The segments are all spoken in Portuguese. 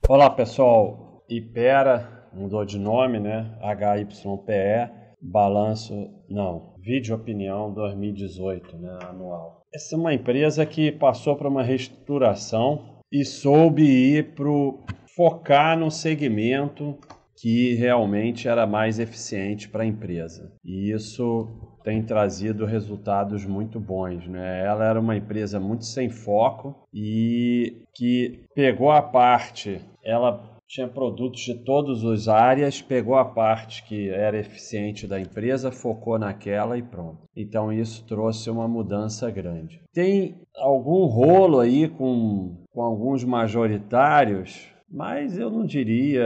Olá pessoal, Hypera mudou de nome, né? HYPE, balanço, não, Vídeo Opinião 2018, né? Anual. Essa é uma empresa que passou por uma reestruturação e soube focar no segmento que realmente era mais eficiente para a empresa. E isso tem trazido resultados muito bons, né? Ela era uma empresa muito sem foco e que pegou a parte, ela tinha produtos de todas as áreas, pegou a parte que era eficiente da empresa, focou naquela e pronto. Então isso trouxe uma mudança grande. Tem algum rolo aí com alguns majoritários, mas eu não diria,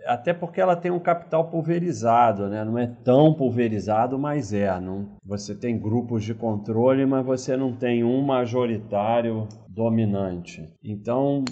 até porque ela tem um capital pulverizado, né? Não é tão pulverizado, mas é. Não, você tem grupos de controle, mas você não tem um majoritário dominante. Então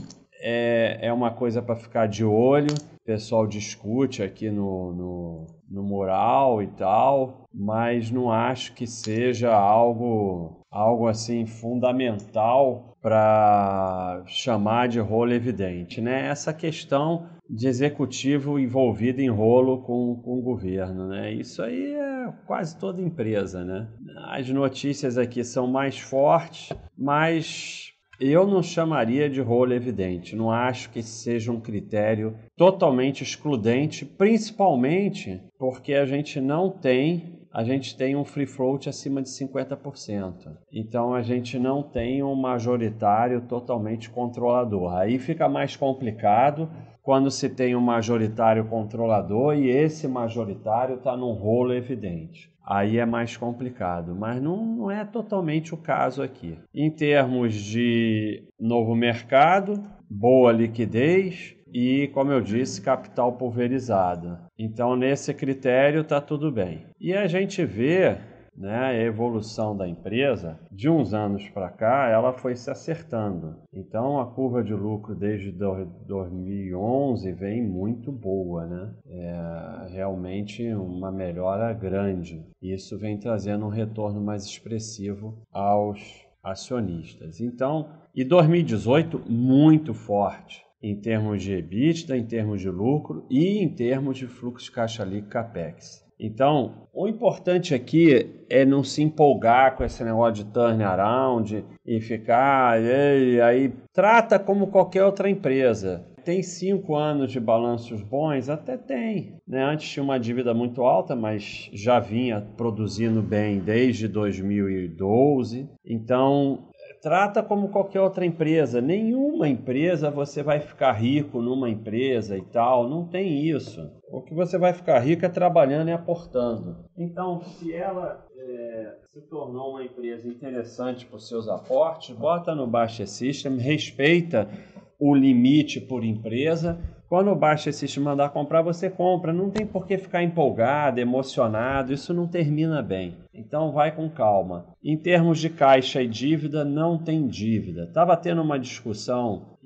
é uma coisa para ficar de olho. O pessoal discute aqui no mural e tal, mas não acho que seja algo assim fundamental para chamar de rolo evidente, né? Essa questão de executivo envolvido em rolo com o governo, né? Isso aí é quase toda empresa, né? As notícias aqui são mais fortes, mas eu não chamaria de rolo evidente. Não acho que seja um critério totalmente excludente, principalmente porque a gente tem um free float acima de 50%. Então a gente não tem um majoritário totalmente controlador. Aí fica mais complicado quando se tem um majoritário controlador e esse majoritário está num rolo evidente. Aí é mais complicado, mas não é totalmente o caso aqui. Em termos de novo mercado, boa liquidez e, como eu disse, capital pulverizado. Então, nesse critério, está tudo bem. E a gente vê, né, a evolução da empresa, de uns anos para cá, ela foi se acertando. Então, a curva de lucro desde 2011 vem muito boa, né? Realmente uma melhora grande. Isso vem trazendo um retorno mais expressivo aos acionistas. Então, e 2018 muito forte em termos de EBITDA, em termos de lucro e em termos de fluxo de caixa líquido CAPEX. Então, o importante aqui é não se empolgar com esse negócio de turnaround e ficar... aí trata como qualquer outra empresa. Tem 5 anos de balanços bons? Até tem. Né? Antes tinha uma dívida muito alta, mas já vinha produzindo bem desde 2012. Então, trata como qualquer outra empresa. Nenhuma empresa você vai ficar rico numa empresa e tal. Não tem isso. O que você vai ficar rico é trabalhando e aportando. Então, se ela se tornou uma empresa interessante por seus aportes, bota no Baixa System, respeita o limite por empresa. Quando o Baixa System mandar comprar, você compra. Não tem por que ficar empolgado, emocionado. Isso não termina bem. Então vai com calma. Em termos de caixa e dívida, não tem dívida. Estava tendo uma discussão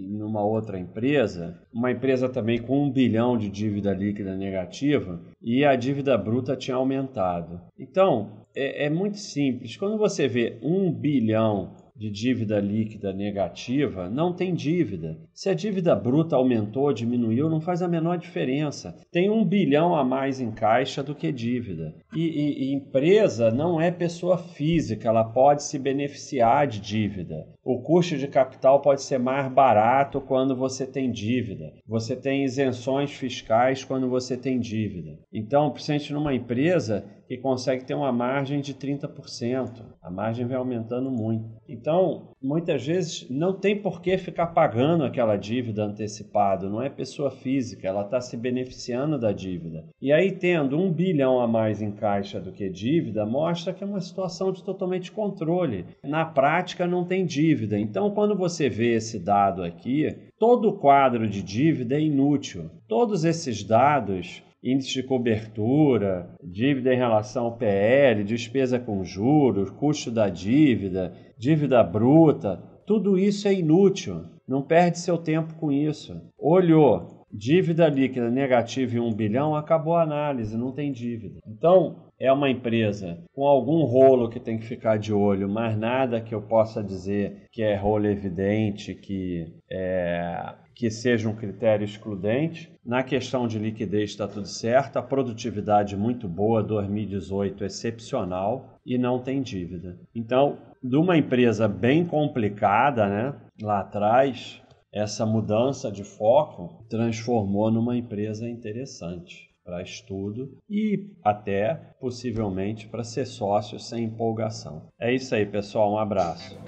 numa outra empresa, uma empresa também com 1 bilhão de dívida líquida negativa, e a dívida bruta tinha aumentado. Então, é muito simples. Quando você vê 1 bilhão de dívida líquida negativa, não tem dívida. Se a dívida bruta aumentou, diminuiu, não faz a menor diferença. Tem 1 bilhão a mais em caixa do que dívida. E empresa não é pessoa física, ela pode se beneficiar de dívida. O custo de capital pode ser mais barato quando você tem dívida. Você tem isenções fiscais quando você tem dívida. Então, principalmente numa empresa que consegue ter uma margem de 30%. A margem vai aumentando muito. Então, muitas vezes não tem por que ficar pagando aquela dívida antecipado. Não é pessoa física, ela está se beneficiando da dívida. E aí, tendo 1 bilhão a mais em caixa do que dívida, mostra que é uma situação de totalmente controle. Na prática, não tem dívida. Então, quando você vê esse dado aqui, todo o quadro de dívida é inútil. Todos esses dados, índice de cobertura, dívida em relação ao PL, despesa com juros, custo da dívida, dívida bruta, tudo isso é inútil. Não perde seu tempo com isso. Olhou, Dívida líquida negativa em 1 bilhão, acabou a análise, não tem dívida. Então, é uma empresa com algum rolo que tem que ficar de olho, mas nada que eu possa dizer que é rolo evidente, que seja um critério excludente. Na questão de liquidez está tudo certo, a produtividade muito boa, 2018 excepcional e não tem dívida. Então, de uma empresa bem complicada, né, lá atrás, essa mudança de foco transformou numa empresa interessante para estudo e até, possivelmente, para ser sócio sem empolgação. É isso aí, pessoal. Um abraço.